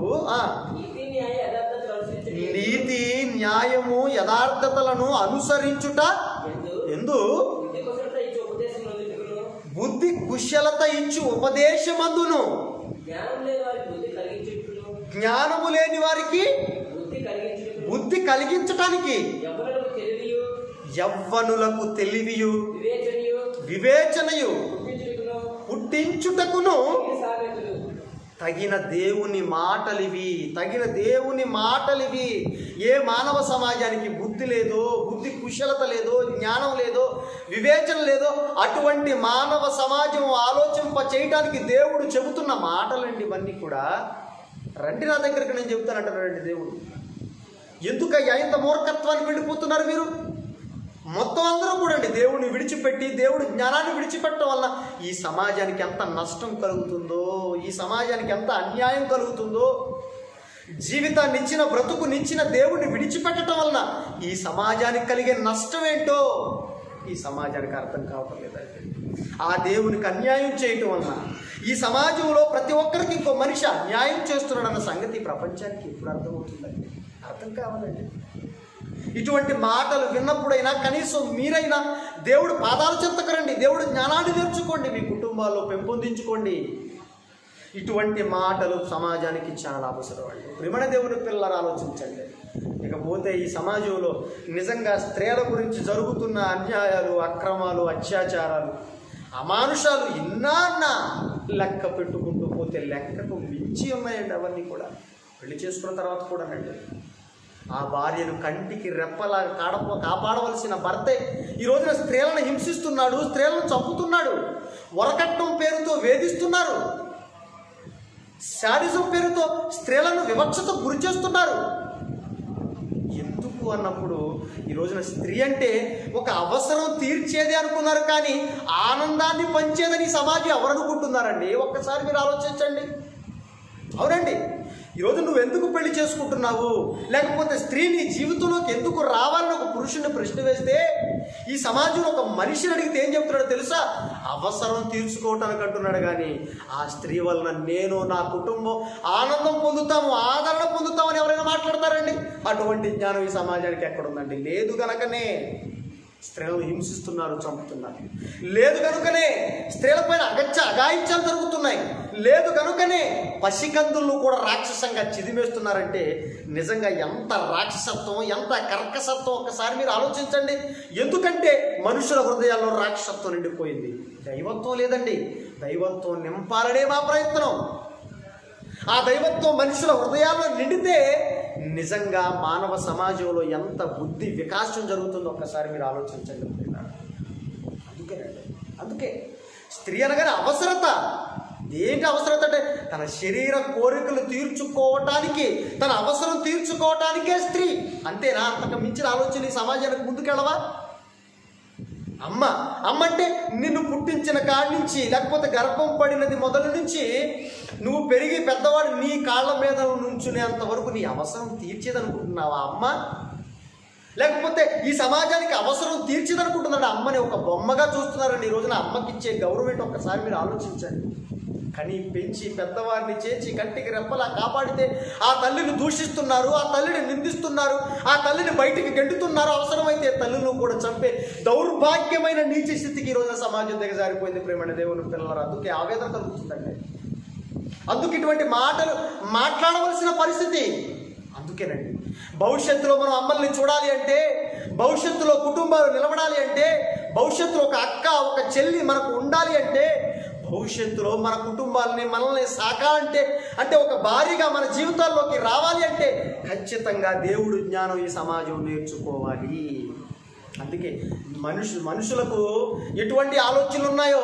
నీతి న్యాయము యథార్థతలను అనుసరించుట ఎందు బుద్ధి కుశలత ఇచ్చు ఉపదేశమందును, జ్ఞానము లేని వారికి బుద్ధి కలిగించటానికి, యవ్వనులకు తెలివియు వివేచనయు పుట్టించుటకును తగిన దేవుని మాటలివి. ఏ మానవ సమాజానికి బుద్ధి లేదో, బుద్ధి కుశలత లేదో, జ్ఞానం లేదో, వివేచన లేదో అటువంటి మానవ సమాజం ఆలోచింప చేయటానికి దేవుడు చెబుతున్న మాటలండి ఇవన్నీ కూడా. రండి నా దగ్గరికి, నేను చెబుతానంటారండి దేవుడు. ఎందుకయ్యా ఇంత మూర్ఖత్వానికి వెళ్ళిపోతున్నారు మీరు? మొత్తం అందరూ కూడా అండి దేవుడిని విడిచిపెట్టి, దేవుడి జ్ఞానాన్ని విడిచిపెట్టడం వల్ల ఈ సమాజానికి ఎంత నష్టం కలుగుతుందో, ఈ సమాజానికి ఎంత అన్యాయం కలుగుతుందో, జీవితాన్ని ఇచ్చిన, బ్రతుకునిచ్చిన దేవుడిని విడిచిపెట్టడం వలన ఈ సమాజానికి కలిగే నష్టం ఏంటో ఈ సమాజానికి అర్థం కావటం లేదండి. ఆ దేవునికి అన్యాయం చేయటం వలన ఈ సమాజంలో ప్రతి ఒక్కరికి ఇంకో మనిషి అన్యాయం చేస్తున్నాడన్న సంగతి ప్రపంచానికి ఎప్పుడు అర్థమవుతుందండి? అర్థం కావాలండి. ఇటువంటి మాటలు విన్నప్పుడైనా కనీసం మీరైనా దేవుడు పాదాల చెంతకు రండి, దేవుడు జ్ఞానాన్ని నేర్చుకోండి, మీ కుటుంబాల్లో పెంపొందించుకోండి. ఇటువంటి మాటలు సమాజానికి చాలా అవసరం అండి. ప్రియమైన దేవుని పిల్లలు ఆలోచించండి. ఇకపోతే ఈ సమాజంలో నిజంగా స్త్రీల గురించి జరుగుతున్న అన్యాయాలు, అక్రమాలు, అత్యాచారాలు, అమానుషాలు ఇన్నాన్నా లెక్క పెట్టుకుంటూ పోతే లెక్కకు మించి ఉన్నాయండి. అవన్నీ కూడా పెళ్లి చేసుకున్న తర్వాత కూడానండి ఆ భార్యను కంటికి రెప్పలా కాపాడవలసిన భర్తే ఈ రోజున స్త్రీలను హింసిస్తున్నాడు, స్త్రీలను చంపుతున్నాడు, వరకట్నం పేరుతో వేధిస్తున్నారు, శాడిజం పేరుతో స్త్రీలను వివక్షతకు గురి చేస్తున్నారు. ఎందుకు అన్నప్పుడు ఈ రోజున స్త్రీ అంటే ఒక అవసరం తీర్చేది అనుకున్నారు, కానీ ఆనందాన్ని పంచేదని సమాజం ఎవరు అనుకుంటున్నారండి? ఒక్కసారి మీరు ఆలోచించండి. అవునండి, ఈరోజు నువ్వు ఎందుకు పెళ్లి చేసుకుంటున్నావు, లేకపోతే స్త్రీ నీ జీవితంలోకి ఎందుకు రావాలని ఒక పురుషుని ప్రశ్న వేస్తే ఈ సమాజంలో ఒక మనిషిని అడిగితే ఏం చెప్తున్నాడో తెలుసా? అవసరం తీర్చుకోవటానికి అంటున్నాడు. కానీ ఆ స్త్రీ వలన నేను, నా కుటుంబం ఆనందం పొందుతాము, ఆదరణ పొందుతామని ఎవరైనా మాట్లాడతారండి? అటువంటి జ్ఞానం ఈ సమాజానికి ఎక్కడుందండి? లేదు కనుకనే స్త్రీలను హింసిస్తున్నారు, చంపుతున్నారు. లేదు కనుకనే స్త్రీలపైన అగాయిత్యాలు జరుగుతున్నాయి. లేదు కనుకనే పసికందులను కూడా రాక్షసంగా చిదిమేస్తున్నారంటే నిజంగా ఎంత రాక్షసత్వం, ఎంత కర్కసత్వం ఒక్కసారి మీరు ఆలోచించండి. ఎందుకంటే మనుషుల హృదయాల్లో రాక్షసత్వం నిండిపోయింది. దైవత్వం లేదండి. దైవత్వం నింపాలనే మా ప్రయత్నం. ఆ దైవత్వం మనుషుల హృదయాల్లో నిండితే నిజంగా మానవ సమాజంలో ఎంత బుద్ధి వికాసం జరుగుతుందో ఒక్కసారి మీరు ఆలోచించండి. అందుకే స్త్రీ అనగానే అవసరత. ఏంటి అవసరత అంటే తన శరీర కోరికలు తీర్చుకోవటానికి, తన అవసరం తీర్చుకోవటానికే స్త్రీ. అంతేనా? అంతకు మించిన ఆలోచన ఈ సమాజానికి ముందుకెళ్ళవా? అమ్మ అంటే నిన్ను పుట్టించిన కాడి నుంచి, లేకపోతే గర్భం పడినది మొదలు నుంచి నువ్వు పెరిగి పెద్దవాడు నీ కాళ్ళ మీద నుంచునేంత వరకు నీ అవసరం తీర్చేదనుకుంటున్నావా అమ్మ? లేకపోతే ఈ సమాజానికి అవసరం తీర్చేదనుకుంటున్నాడు అమ్మని ఒక బొమ్మగా చూస్తున్నారండి. ఈ రోజున అమ్మకి ఇచ్చే గౌరవం ఒక్కసారి మీరు ఆలోచించండి. కని పెంచి పెద్దవారిని చేర్చి కంటికి రెప్పలా కాపాడితే ఆ తల్లిని దూషిస్తున్నారు, ఆ తల్లిని నిందిస్తున్నారు, ఆ తల్లిని బయటికి గెంటుతున్నారు, అవసరమైతే తల్లిని కూడా చంపే దౌర్భాగ్యమైన నీచ స్థితికి ఈ రోజున సమాజం దిగజారిపోయింది. ప్రేమ దేవుని పిల్లలు. అందుకే ఆవేదన కలుగుతుందండి. అందుకు ఇటువంటి మాటలు మాట్లాడవలసిన పరిస్థితి. అందుకేనండి భవిష్యత్తులో మనం అమ్మల్ని చూడాలి అంటే, భవిష్యత్తులో కుటుంబాలు నిలబడాలి అంటే, భవిష్యత్తులో ఒక అక్క, ఒక చెల్లి మనకు ఉండాలి అంటే, భవిష్యత్తులో మన కుటుంబాలని మనల్ని సాకాలంటే, అంటే ఒక భార్యగా మన జీవితాల్లోకి రావాలి అంటే ఖచ్చితంగా దేవుడు జ్ఞానం ఈ సమాజం నేర్చుకోవాలి. అందుకే మనుషులకు ఎటువంటి ఆలోచనలు ఉన్నాయో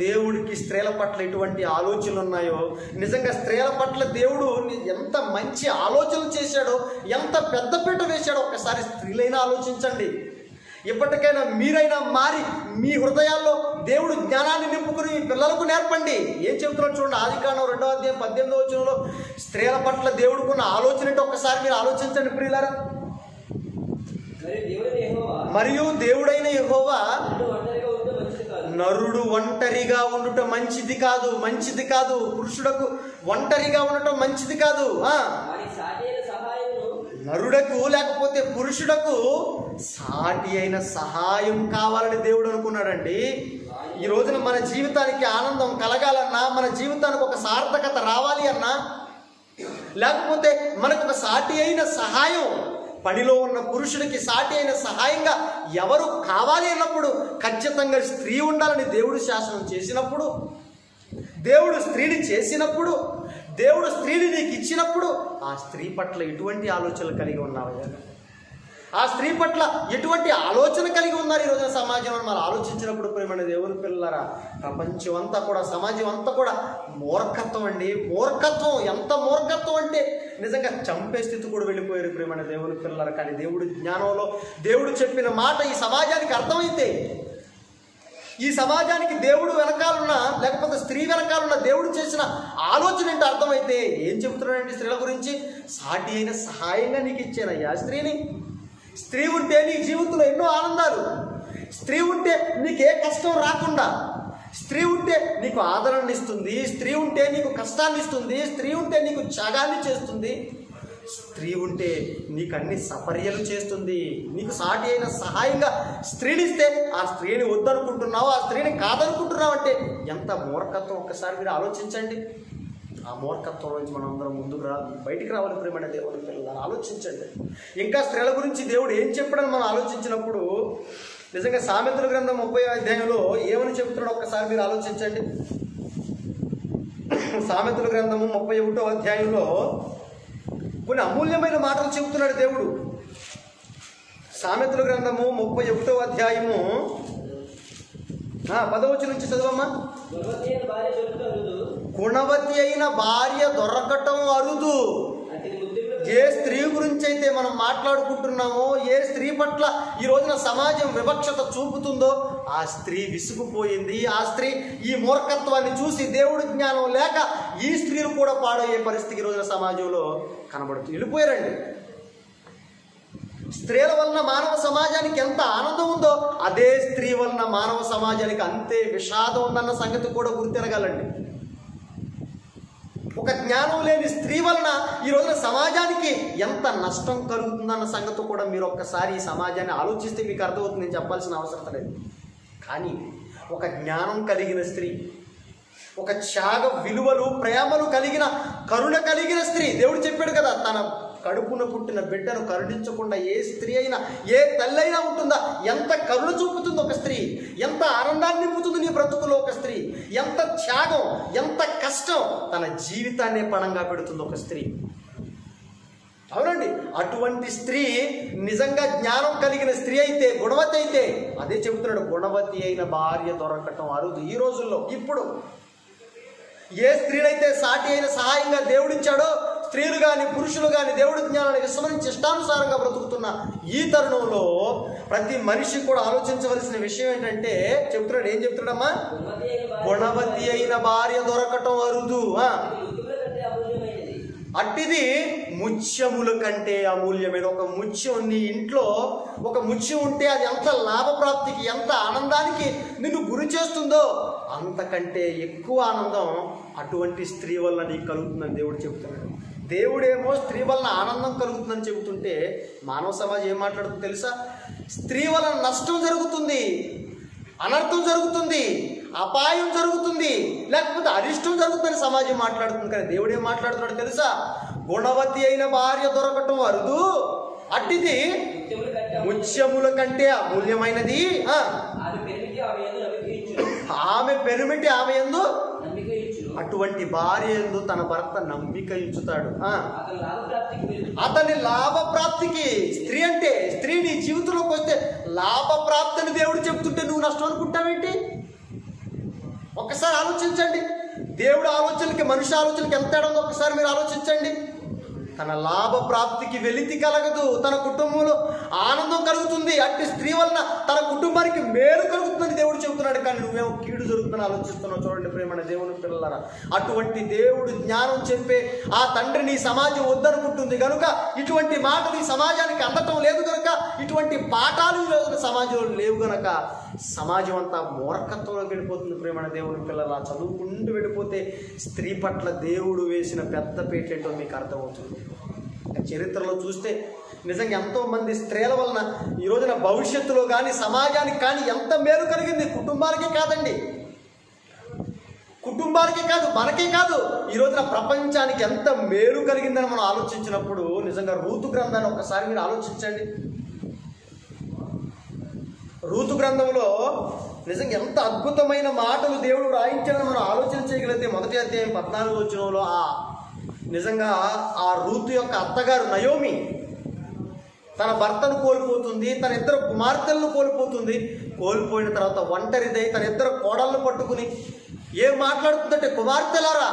దేవుడికి స్త్రీల పట్ల ఎటువంటి ఆలోచనలు ఉన్నాయో, నిజంగా స్త్రీల పట్ల దేవుడు ఎంత మంచి ఆలోచనలు చేశాడో, ఎంత పెద్దపీట వేశాడో ఒక్కసారి స్త్రీలైనా ఆలోచించండి. ఇప్పటికైనా మీరైనా మారి మీ హృదయాల్లో దేవుడు జ్ఞానాన్ని నింపుకుని మీ పిల్లలకు నేర్పండి. ఏం చెబుతున్నాడు చూడండి, ఆదికాండం 2వ అధ్యాయం 18వ వచనంలో స్త్రీల పట్ల దేవుడుకున్న ఆలోచన ఏంటో ఒక్కసారి మీరు ఆలోచించండి ప్రియులారా. మరియు దేవుడైన యెహోవా నరుడు ఒంటరిగా ఉండుట మంచిది కాదు, మంచిది కాదు. పురుషుడకు ఒంటరిగా ఉండటం మంచిది కాదు. నరుడకు లేకపోతే పురుషుడకు సాటి అయిన సహాయం కావాలని దేవుడు అనుకున్నాడండి. ఈ రోజున మన జీవితానికి ఆనందం కలగాలన్నా, మన జీవితానికి ఒక సార్థకత రావాలి అన్నా, లేకపోతే మనకు ఒక సాటి అయిన సహాయం, పనిలో ఉన్న పురుషుడికి సాటి అయిన సహాయంగా ఎవరు కావాలి అన్నప్పుడు ఖచ్చితంగా స్త్రీ ఉండాలని దేవుడు శాసనం చేసినప్పుడు, దేవుడు స్త్రీని చేసినప్పుడు, దేవుడు స్త్రీని నీకు ఇచ్చినప్పుడు ఆ స్త్రీ పట్ల ఎటువంటి ఆలోచనలు కలిగి ఉన్నావు? ఆ స్త్రీ పట్ల ఎటువంటి ఆలోచన కలిగి ఉన్నారు ఈ రోజున సమాజంలో మనం ఆలోచించినప్పుడు ప్రేమైన దేవుని పిల్లలారా, ప్రపంచం అంతా కూడా, సమాజం అంతా కూడా మూర్ఖత్వం అండి. మూర్ఖత్వం, ఎంత మూర్ఖత్వం అంటే నిజంగా చంపే స్థితి కూడా వెళ్ళిపోయారు ప్రేమైన దేవుని పిల్లలారా. కానీ దేవుడు జ్ఞానంలో దేవుడు చెప్పిన మాట ఈ సమాజానికి అర్థమైతే, ఈ సమాజానికి దేవుడు వెనకాలన్న లేకపోతే స్త్రీ వెనకాలన్న దేవుడు చేసిన ఆలోచన ఏంటో అర్థమైతే ఏం చెబుతున్నాడండి స్త్రీల గురించి? సాటి అయిన సహాయంగా నీకు ఇచ్చానయ్యా స్త్రీని. స్త్రీ ఉంటే నీ జీవితంలో ఎన్నో ఆనందాలు, స్త్రీ ఉంటే నీకు ఏ కష్టం రాకుండా, స్త్రీ ఉంటే నీకు ఆదరణ ఇస్తుంది, స్త్రీ ఉంటే నీకు కష్టాన్ని ఇస్తుంది, స్త్రీ ఉంటే నీకు త్యాగాన్ని చేస్తుంది, స్త్రీ ఉంటే నీకు అన్ని సపర్యలు చేస్తుంది. నీకు సాటి అయిన సహాయంగా స్త్రీనిస్తే ఆ స్త్రీని వద్దనుకుంటున్నావు, ఆ స్త్రీని కాదనుకుంటున్నావు అంటే ఎంత మూర్ఖత్వం ఒక్కసారి మీరు ఆలోచించండి. ఆ మూర్ఖత్వం నుంచి మనం అందరం ముందుకు బయటికి రావాలి ప్రియమైన దేవుని పిల్లలు. ఆలోచించండి. ఇంకా స్త్రీల గురించి దేవుడు ఏం చెప్పాడని మనం ఆలోచించినప్పుడు నిజంగా సామెతల గ్రంథం 30వ అధ్యాయంలో ఏమని చెబుతున్నాడో ఒక్కసారి మీరు ఆలోచించండి. సామెతల గ్రంథము 31వ అధ్యాయంలో కొన్ని అమూల్యమైన మాటలు చెబుతున్నాడు దేవుడు. సామెతల గ్రంథము 31వ అధ్యాయము 10వ వచనం నుంచి చదవమ్మా. గుణవతి అయిన భార్య దొరకటం అరుదు. ఏ స్త్రీ గురించి అయితే మనం మాట్లాడుకుంటున్నామో, ఏ స్త్రీ పట్ల ఈ రోజున సమాజం వివక్షత చూపుతుందో ఆ స్త్రీ విసుగుపోయింది. ఆ స్త్రీ ఈ మూర్ఖత్వాన్ని చూసి దేవుడి జ్ఞానం లేక ఈ స్త్రీలు కూడా పాడయ్యే పరిస్థితి ఈ రోజున సమాజంలో కనబడుతుంది. వెళ్ళిపోయారండి. స్త్రీల వలన మానవ సమాజానికి ఎంత ఆనందం ఉందో అదే స్త్రీ వలన మానవ సమాజానికి అంతే విషాదం ఉందన్న సంగతి కూడా గుర్తిరగాలండి. ఒక జ్ఞానం లేని స్త్రీ వలన ఈ రోజున సమాజానికి ఎంత నష్టం కలుగుతుందన్న సంగతి కూడా మీరు ఒక్కసారి ఈ సమాజాన్ని ఆలోచిస్తే మీకు అర్థమవుతుంది. నేను చెప్పాల్సిన అవసరం లేదు. కానీ ఒక జ్ఞానం కలిగిన స్త్రీ, ఒక త్యాగ విలువలు ప్రేమలు కలిగిన కరుణ కలిగిన స్త్రీ, దేవుడు చెప్పాడు కదా, తన కడుపున పుట్టిన బిడ్డను కరుణించకుండా ఏ స్త్రీ అయినా ఏ తల్లి అయినా ఉంటుందా? ఎంత కరుణ చూపుతుంది ఒక స్త్రీ, ఎంత ఆనందాన్ని నింపుతుంది నీ బ్రతుకులో ఒక స్త్రీ, ఎంత త్యాగం, ఎంత కష్టం, తన జీవితాన్నే పణంగా పెడుతుంది ఒక స్త్రీ. అవునండి. అటువంటి స్త్రీ నిజంగా జ్ఞానం కలిగిన స్త్రీ అయితే, గుణవతి అయితే, అదే చెబుతున్నాడు, గుణవతి అయిన భార్య దొరకటం అరుదు ఈ రోజుల్లో. ఇప్పుడు ఏ స్త్రీలైతే సాటి అయిన సహాయంగా దేవుడిచ్చాడో, స్త్రీలు కానీ పురుషులు కానీ దేవుడి జ్ఞానాన్ని విస్మరించి ఇష్టానుసారంగా బ్రతుకుతున్న ఈ తరుణంలో ప్రతి మనిషి కూడా ఆలోచించవలసిన విషయం ఏంటంటే, చెప్తున్నాడు, ఏం చెప్తున్నాడమ్మా? గుణవతి అయిన భార్య దొరకటం అరుదు. అట్టిది ముత్యముల కంటే అమూల్యమైన. ఒక ముత్యం, నీ ఇంట్లో ఒక ముత్యం ఉంటే అది ఎంత లాభప్రాప్తికి, ఎంత ఆనందానికి నిన్ను గురి చేస్తుందో అంతకంటే ఎక్కువ ఆనందం అటువంటి స్త్రీ వల్ల నీకు కలుగుతుందని దేవుడు చెబుతున్నాడు. దేవుడేమో స్త్రీ వలన ఆనందం కలుగుతుందని చెబుతుంటే మానవ సమాజం ఏం మాట్లాడుతుందో తెలుసా? స్త్రీ వలన నష్టం జరుగుతుంది, అనర్థం జరుగుతుంది, అపాయం జరుగుతుంది, లేకపోతే అరిష్టం జరుగుతుందని సమాజం మాట్లాడుతుంది. కానీ దేవుడు ఏం మాట్లాడుతున్నాడు తెలుసా? గుణవతి అయిన భార్య దొరకటం అరుదు, అట్టిది ముత్యముల కంటే అమూల్యమైనది. ఆమె పెరుమిటి ఆమె యందు, అటువంటి భార్య యందు తన భర్త నమ్మిక ఇచ్చుతాడు. అతని లాభప్రాప్తికి. స్త్రీ అంటే, స్త్రీ నీ జీవితంలోకి వస్తే లాభప్రాప్తిని దేవుడు చెప్తుంటే నువ్వు నష్టం అనుకుంటావేంటి? ఒక్కసారి ఆలోచించండి. దేవుడు ఆలోచనలకి మనిషి ఆలోచనకి ఎంత తేడా ఉందో ఒక్కసారి మీరు ఆలోచించండి. తన లాభ ప్రాప్తికి వెలితి కలగదు, తన కుటుంబంలో ఆనందం కలుగుతుంది. అట్టి స్త్రీ వలన తన కుటుంబానికి మేలు కలుగుతుందని దేవుడు చెబుతున్నాడు. కానీ నువ్వేమో కీడు జరుగుతుందని ఆలోచిస్తున్నావు. చూడండి ప్రియమైన దేవుని పిల్లలారా, అటువంటి దేవుడు జ్ఞానం చెప్పే ఆ తండ్రిని సమాజం వద్దనుకుంటుంది కనుక, ఇటువంటి మాటలు ఈ సమాజానికి అందటం లేదు కనుక, ఇటువంటి పాఠాలు ఈ రోజున సమాజంలో లేవు కనుక సమాజం అంతా మూర్ఖత్వంలోకి వెళ్ళిపోతుంది. ప్రియమైన దేవుని పిల్లల చదువుకుంటూ వెళ్ళిపోతే స్త్రీ పట్ల దేవుడు వేసిన పెద్ద పీట ఏంటో మీకు అర్థమవుతుంది. చరిత్రలో చూస్తే నిజంగా ఎంతోమంది స్త్రీల వలన ఈ రోజున భవిష్యత్తులో కానీ సమాజానికి కానీ ఎంత మేలు కలిగింది. కుటుంబాలకే కాదండి, కుటుంబాలకే కాదు, మనకే కాదు, ఈ రోజున ప్రపంచానికి ఎంత మేలు కలిగిందని మనం ఆలోచించినప్పుడు నిజంగా రూతు గ్రంథాన్ని ఒక్కసారి మీరు ఆలోచించండి. రూతు గ్రంథంలో నిజంగా ఎంత అద్భుతమైన మాటలు దేవుడు రాయించాడని మనం ఆలోచన చేయగలిగితే, మొదటి అధ్యాయం 14వ వచనంలో నిజంగా ఆ రూతు యొక్క అత్తగారు నయోమి తన భర్తను కోల్పోతుంది, తన ఇద్దరు కుమార్తెలను కోల్పోతుంది. కోల్పోయిన తర్వాత ఒంటరిదై తన ఇద్దరు కోడళ్ళను పట్టుకుని ఏం మాట్లాడుతుందంటే, కుమార్తెలారా,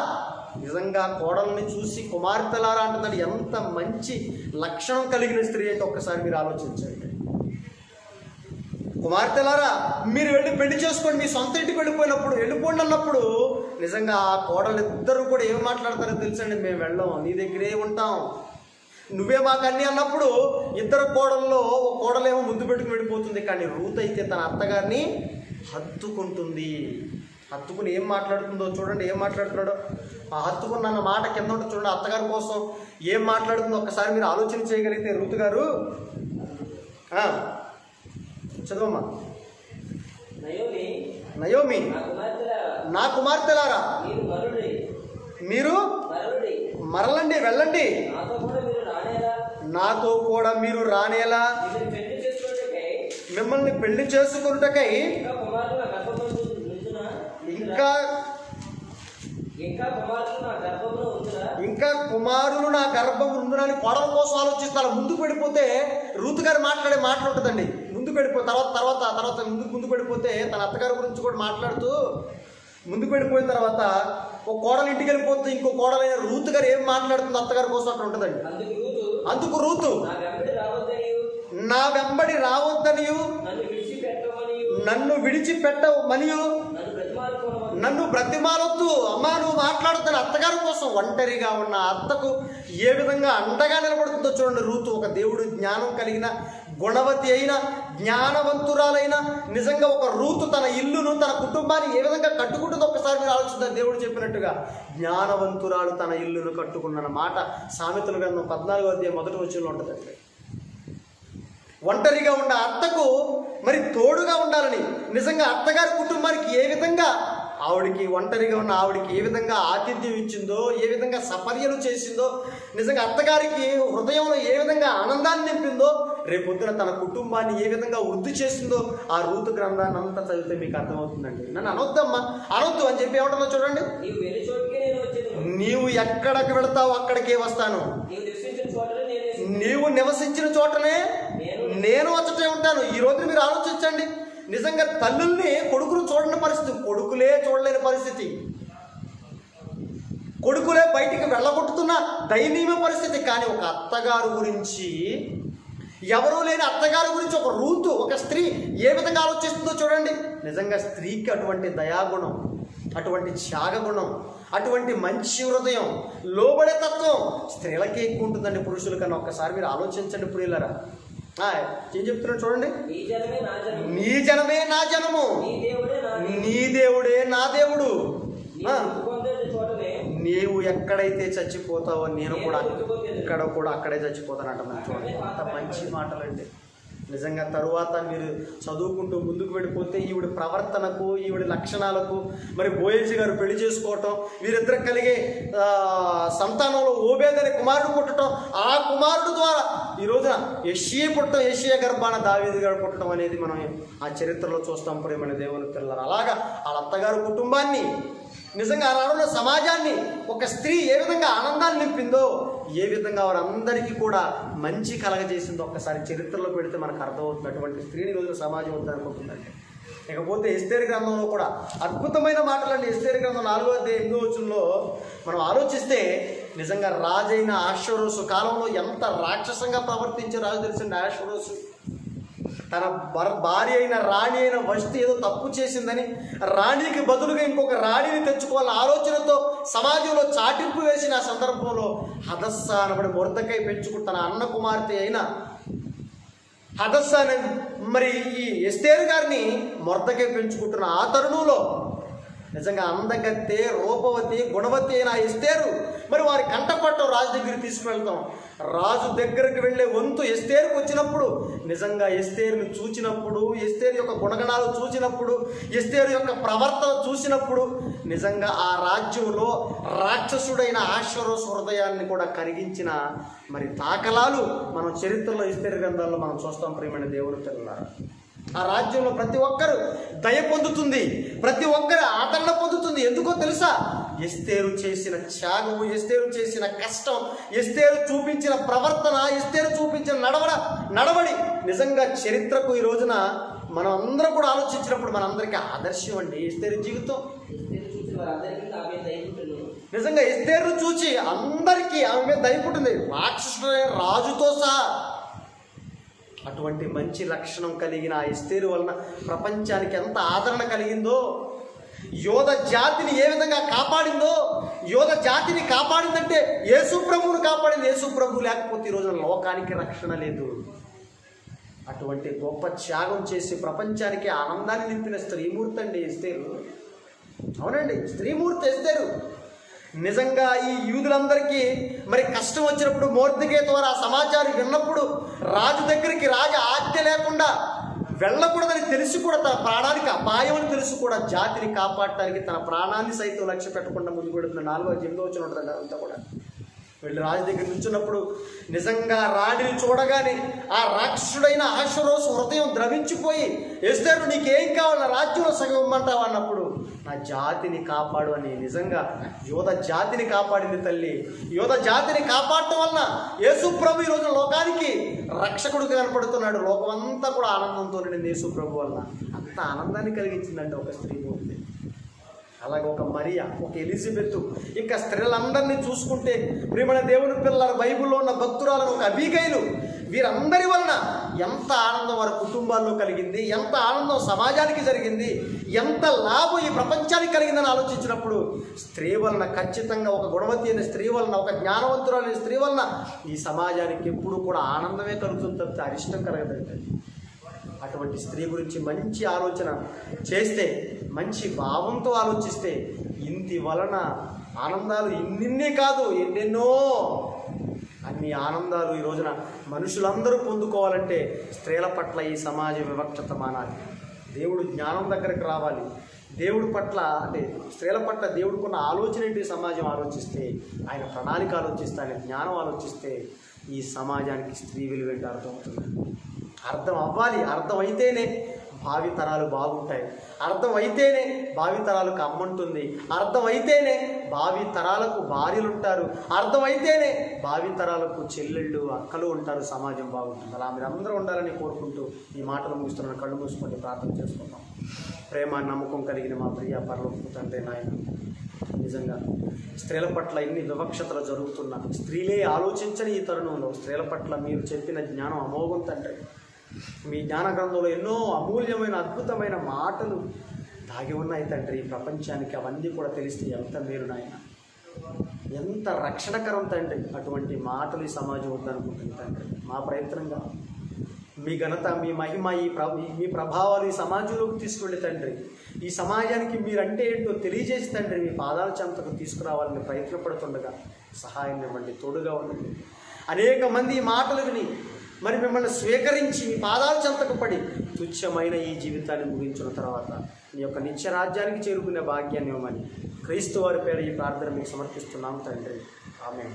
నిజంగా కోడల్ని చూసి కుమార్తెలారా అంటున్నాడు. ఎంత మంచి లక్షణం కలిగిన స్త్రీ అంటే ఒక్కసారి మీరు ఆలోచించండి. కుమార్తెలారా, మీరు వెళ్ళి పెళ్లి చేసుకోండి, మీ సొంత ఇంటికి వెళ్ళిపోండి అన్నప్పుడు నిజంగా ఆ కోడలు ఇద్దరు కూడా ఏం మాట్లాడతారో తెలుసండి, మేము వెళ్ళాం, నీ దగ్గరే ఉంటాం, నువ్వే మాకు అన్నీ అన్నప్పుడు ఇద్దరు కోడల్లో ఒక కోడలేమో ముద్దు పెట్టుకుని వెళ్ళిపోతుంది. కానీ రూత్ అయితే తన అత్తగారిని హత్తుకుంటుంది. హత్తుకుని ఏం మాట్లాడుతుందో చూడండి, ఏం మాట్లాడుతున్నాడో. ఆ హత్తుకున్న అన్న మాట కింద ఉంటుంది చూడండి. అత్తగారి కోసం ఏం మాట్లాడుతుందో ఒక్కసారి మీరు ఆలోచన చేయగలిగితే, రూతు గారు చదవమ్మా. నయోమి, నా కుమార్తెలారా, మీరు మరలండి, వెళ్ళండి, నాతో కూడా మీరు రానేలా, మిమ్మల్ని పెళ్లి చేసుకున్నటకై ఇంకా కుమారులు నా గర్భం ఉందని కోడల కోసం ఆలోచిస్తారు. ముందుకు వెళ్ళిపోతే రూతు గారు మాట్లాడే మాటలు ఉంటుందండి. ముందుకు వెళ్ళిపోయి తర్వాత ముందుకు వెళ్ళిపోతే తన అత్తగారి గురించి కూడా మాట్లాడుతూ ముందుకు వెళ్ళిపోయిన తర్వాత ఒక కోడలు ఇంటికి వెళ్ళిపోతే ఇంకో కోడలైన రూతు గారు ఏం మాట్లాడుతుంది అత్తగారి కోసం అక్కడ ఉంటుందండి. అందుకు రూతు నా వెంబడి రావద్దనియు, నన్ను విడిచిపెట్టమనియు, నన్ను బ్రతిమాలొద్దు. అమ్మా నువ్వు మాట్లాడుతున్న అత్తగారి కోసం. ఒంటరిగా ఉన్న అత్తకు ఏ విధంగా అండగా నిలబడుతుందో చూడండి రూతు. ఒక దేవుడు జ్ఞానం కలిగిన గుణవతి అయిన జ్ఞానవంతురాలైన నిజంగా ఒక రూతు తన ఇల్లును తన కుటుంబాన్ని ఏ విధంగా కట్టుకుంటుందో ఒకసారి మీరు ఆలోచిస్తారు. దేవుడు చెప్పినట్టుగా జ్ఞానవంతురాలు తన ఇల్లును కట్టుకున్న మాట సామెతల గ్రంథం 14వ అధ్యాయం 1వ వచనంలో ఉంటుందండి. ఒంటరిగా ఉన్న అత్తకు మరి తోడుగా ఉండాలని నిజంగా అత్తగారి కుటుంబానికి ఏ విధంగా ఆవిడికి ఒంటరిగా ఉన్న ఆవిడికి ఏ విధంగా ఆతిథ్యం ఇచ్చిందో, ఏ విధంగా సపర్యలు చేసిందో, నిజంగా అత్తగారికి హృదయంలో ఏ విధంగా ఆనందాన్ని నింపిందో, రేపొద్దున తన కుటుంబాన్ని ఏ విధంగా వృద్ధి చేసిందో ఆ రూతు గ్రంథాన్ని అంతా చదివితే మీకు అర్థమవుతుందండి. నన్ను అనొద్దమ్మా, అనొద్దు అని చెప్పి ఏమంటుందో చూడండి. నీవు ఎక్కడికి వెళతావు అక్కడికే వస్తాను, నీవు నివసించిన చోటనే నేను వచ్చటే ఉంటాను. ఈ రోజు మీరు ఆలోచించండి. నిజంగా తల్లుల్ని కొడుకులు చూడని పరిస్థితి, కొడుకులే చూడలేని పరిస్థితి, కొడుకులే బయటికి వెళ్ళగొట్టుతున్న దయనీయ పరిస్థితి. కానీ ఒక అత్తగారు గురించి, ఎవరూ లేని అత్తగారు గురించి ఒక రూతు, ఒక స్త్రీ ఏ విధంగా ఆలోచిస్తుందో చూడండి. నిజంగా స్త్రీకి అటువంటి దయాగుణం, అటువంటి త్యాగగుణం, అటువంటి మంచి హృదయం, లోబడే తత్వం స్త్రీలకే ఎక్కువ ఉంటుందండి పురుషుల కన్నా. ఒక్కసారి మీరు ఆలోచించండి ప్రియులరా. ఏం చెప్తున్నాడు చూడండి. నీ జనమే నా జనము, నీ దేవుడే నా దేవుడు. నీవు ఎక్కడైతే చచ్చిపోతావో నేను కూడా అక్కడే చచ్చిపోతానంట. చూడండి అంత మంచి మాటలండి. నిజంగా తరువాత మీరు చదువుకుంటూ ముందుకు వెళ్ళిపోతే ఈవిడ ప్రవర్తనకు, ఈవిడ లక్షణాలకు మరి బోయేజు గారు పెళ్లి చేసుకోవటం, వీరిద్దరు కలిగే సంతానంలో ఓబేద్ అనే కుమారుడు పుట్టడం, ఆ కుమారుడు ద్వారా ఈ రోజున యెషయా పుట్టడం, యెషయా గర్భాన దావీదు గారు పుట్టడం అనేది మనం ఆ చరిత్రలో చూస్తాం. ప్రియమైన దేవుని పిల్లలు, అలాగా వాళ్ళ అత్తగారు కుటుంబాన్ని, నిజంగా ఆనాడున్న సమాజాన్ని ఒక స్త్రీ ఏ విధంగా ఆనందాన్ని నింపిందో, ఏ విధంగా వారందరికీ కూడా మంచి కలగజేసిందో ఒక్కసారి చరిత్రలో పెడితే మనకు అర్థమవుతున్నటువంటి స్త్రీని రోజున సమాజం వద్దనుకుంటుందండి. ఇకపోతే ఎస్తేరు గ్రంథంలో కూడా అద్భుతమైన మాటలండి. ఎస్తేరు గ్రంథం 4వ అధ్యాయం 8వ వచనంలో మనం ఆలోచిస్తే నిజంగా రాజైన అహష్వేరోషు కాలంలో ఎంత రాక్షసంగా ప్రవర్తించే రాజు తెలిసింది. అహష్వేరోషు తన భార్య అయిన రాణి అయిన వష్టి ఏదో తప్పు చేసిందని రాణికి బదులుగా ఇంకొక రాణిని తెచ్చుకోవాలన్న ఆలోచనతో సమాజంలో చాటింపు వేసిన ఆ సందర్భంలో హదస్సా అనబడి మొర్దెకై పెంచుకుంటున్న అన్న కుమార్తె అయిన హదస్సా మరి ఈ ఎస్తేరు గారిని మొర్దెకై పెంచుకుంటున్న ఆ తరుణంలో నిజంగా అందగత్తె, రూపవతి, గుణవతి అయిన ఎస్తేరు మరి వారి కంటపట్టం రాజు దగ్గరికి తీసుకువెళ్తాం. రాజు దగ్గరికి వెళ్ళే వంతు ఎస్తేరుకు వచ్చినప్పుడు నిజంగా ఎస్తేరును చూచినప్పుడు, ఎస్తేరు యొక్క గుణగణాలు చూసినప్పుడు, ఎస్తేరు యొక్క ప్రవర్తన చూసినప్పుడు నిజంగా ఆ రాజ్యంలో రాక్షసుడైన అహష్వేరోషు హృదయాన్ని కూడా కరిగించిన మరి దాఖలాలు మనం చరిత్రలో ఎస్తేరు గ్రంథాల్లో మనం చూస్తాం. ప్రియమైన దేవుని పిల్లలారా, ఆ రాజ్యంలో ప్రతి ఒక్కరు దయ పొందుతుంది, ప్రతి ఒక్కరు ఆదరణ పొందుతుంది. ఎందుకో తెలుసా? ఎస్తేరు చేసిన త్యాగము, ఎస్తేరు చేసిన కష్టం, ఎస్తేరు చూపించిన ప్రవర్తన, ఎస్తేరు చూపించిన నడవడి నిజంగా చరిత్రకు ఈ రోజున మనం అందరం కూడా ఆలోచించినప్పుడు మనందరికీ ఆదర్శం అండి ఎస్తేరు జీవితం. నిజంగా ఎస్తేరు చూచి అందరికీ ఆమె మీద దయ పుట్టింది, రాక్షసుడైన రాజుతో సహా. అటువంటి మంచి లక్షణం కలిగిన ఆ ఎస్తేరు వలన ప్రపంచానికి ఎంత ఆదరణ కలిగిందో, యోధ జాతిని ఏ విధంగా కాపాడిందో, యోధ జాతిని కాపాడిందంటే యేసు ప్రభువును కాపాడింది. యేసు ప్రభువు లేకపోతే ఈ రోజున లోకానికి రక్షణ లేదు. అటువంటి గొప్ప త్యాగం చేసి ప్రపంచానికి ఆనందాన్ని నింపిన స్త్రీమూర్తి అండి ఎస్తేరు. అవునండి, స్త్రీమూర్తి ఎస్తేరు. నిజంగా ఈ యూదులందరికీ మరి కష్టం వచ్చినప్పుడు మొర్దెకై ద్వారా సమాచారం విన్నప్పుడు రాజు దగ్గరికి రాజు ఆజ్ఞ లేకుండా వెళ్ళకూడదని తెలిసి కూడా, తన ప్రాణానికి అపాయం అని తెలిసి కూడా జాతిని కాపాడటానికి తన ప్రాణాన్ని సైతం లక్ష్య పెట్టకుండా ముందుకు పెడుతున్న 4-8 వచ్చిన ఉంటుంది అంతా కూడా. వెళ్ళి రాజు దగ్గర నుంచున్నప్పుడు నిజంగా రాణిని చూడగానే ఆ రాక్షసుడైన అహష్వేరోషు హృదయం ద్రవించిపోయి, ఎస్తేరు నీకేం కావాలి, రాజ్యంలో సగం ఇమ్మంటావు అన్నప్పుడు, నా జాతిని కాపాడు అని నిజంగా యోధ జాతిని కాపాడింది తల్లి. యోధ జాతిని కాపాడటం వలన యేసు ప్రభు ఈరోజు లోకానికి రక్షకుడుగా కనపడుతున్నాడు. లోకమంతా కూడా ఆనందంతో నిండింది యేసు ప్రభు వలన. అంత ఆనందాన్ని కలిగించిందంటే ఒక స్త్రీ మూర్తి. అలాగే ఒక మరియా, ఒక ఎలిజబెత్, ఇంకా స్త్రీలందరినీ చూసుకుంటే ప్రియమైన దేవుని పిల్లల బైబిల్లో ఉన్న భక్తురాలను ఒక అబీగైలు, వీరందరి వలన ఎంత ఆనందం వారి కుటుంబాల్లో కలిగింది, ఎంత ఆనందం సమాజానికి జరిగింది, ఎంత లాభం ఈ ప్రపంచానికి కలిగిందని ఆలోచించినప్పుడు స్త్రీ వలన ఖచ్చితంగా, ఒక గుణవతి అయిన స్త్రీ వలన, ఒక జ్ఞానవంతురాలైన స్త్రీ వలన ఈ సమాజానికి ఎప్పుడు కూడా ఆనందమే కలుగుతుంది తప్పితే అరిష్టం కలగదండి. అటువంటి స్త్రీ గురించి మంచి ఆలోచన చేస్తే, మంచి భావంతో ఆలోచిస్తే ఇంటి వలన ఆనందాలు ఇన్నిన్నే కాదు, ఎన్నెన్నో అన్ని ఆనందాలు ఈ రోజున మనుషులందరూ పొందుకోవాలంటే స్త్రీల పట్ల ఈ సమాజ వివక్షత మానాలి. దేవుడు జ్ఞానం దగ్గరకు రావాలి. దేవుడి పట్ల, అంటే స్త్రీల పట్ల దేవుడికున్న ఆలోచన ఏంటి సమాజం ఆలోచిస్తే, ఆయన ప్రణాళిక ఆలోచిస్తే, ఆయన జ్ఞానం ఆలోచిస్తే ఈ సమాజానికి స్త్రీ విలువ ఏంటి అర్థమవుతుంది. అర్థం అవ్వాలి. అర్థమైతేనే భావితరాలు బాగుంటాయి. అర్థమైతేనే భావితరాలకు అమ్మంటుంది. అర్థమైతేనే భావితరాలకు భార్యలు ఉంటారు. అర్థమైతేనే భావితరాలకు చెల్లెళ్ళు, అక్కలు ఉంటారు. సమాజం బాగుంటుంది. అలా మీరు అందరూ ఉండాలని కోరుకుంటూ ఈ మాటలు ముగిస్తున్నాను. కళ్ళు మూసుకొని ప్రార్థన చేసుకుంటాం. ప్రేమ నమ్మకం కలిగిన మా ప్రియ పరలోకపు తండ్రి నాయన, నిజంగా స్త్రీల పట్ల ఇన్ని వివక్షతలు జరుగుతున్నా, స్త్రీలే ఆలోచించని ఈ తరుణంలో స్త్రీల పట్ల మీరు చెప్పిన జ్ఞానం అమోఘం తండ్రి. మీ జ్ఞాన గ్రంథంలో ఎన్నో అమూల్యమైన అద్భుతమైన మాటలు దాగి ఉన్నాయి తండ్రి. ప్రపంచానికి అవన్నీ కూడా తెలిస్తే ఎంత మేలు నాయన, ఎంత రక్షణకరం తండ్రి. అటువంటి మాటలు ఈ సమాజం వద్దనుకుంటుంది తండ్రి. మా ప్రయత్నంగా మీ ఘనత, మీ మహిమ, మీ ప్రభావాలు ఈ సమాజంలోకి తీసుకెళ్ళి తండ్రి, ఈ సమాజానికి మీరంటే ఏంటో తెలియజేసి తండ్రి మీ పాదాల చెంతకు తీసుకురావాలని ప్రయత్నపడుతుండగా సహాయం ఇవ్వండి, తోడుగా ఉండండి. అనేక మంది ఈ మాటలు విని మరి మిమ్మల్ని స్వీకరించి మీ పాదాల చెంతకు పడి తుచ్చమైన ఈ జీవితాన్ని ముగించిన తర్వాత మీ యొక్క నిత్య రాజ్యానికి చేరుకునే భాగ్యాన్ని ఇవ్వమని క్రీస్తు వారి పేరు ఈ ప్రార్థన మీకు సమర్పిస్తున్నాం తండ్రి. ఆమేన్.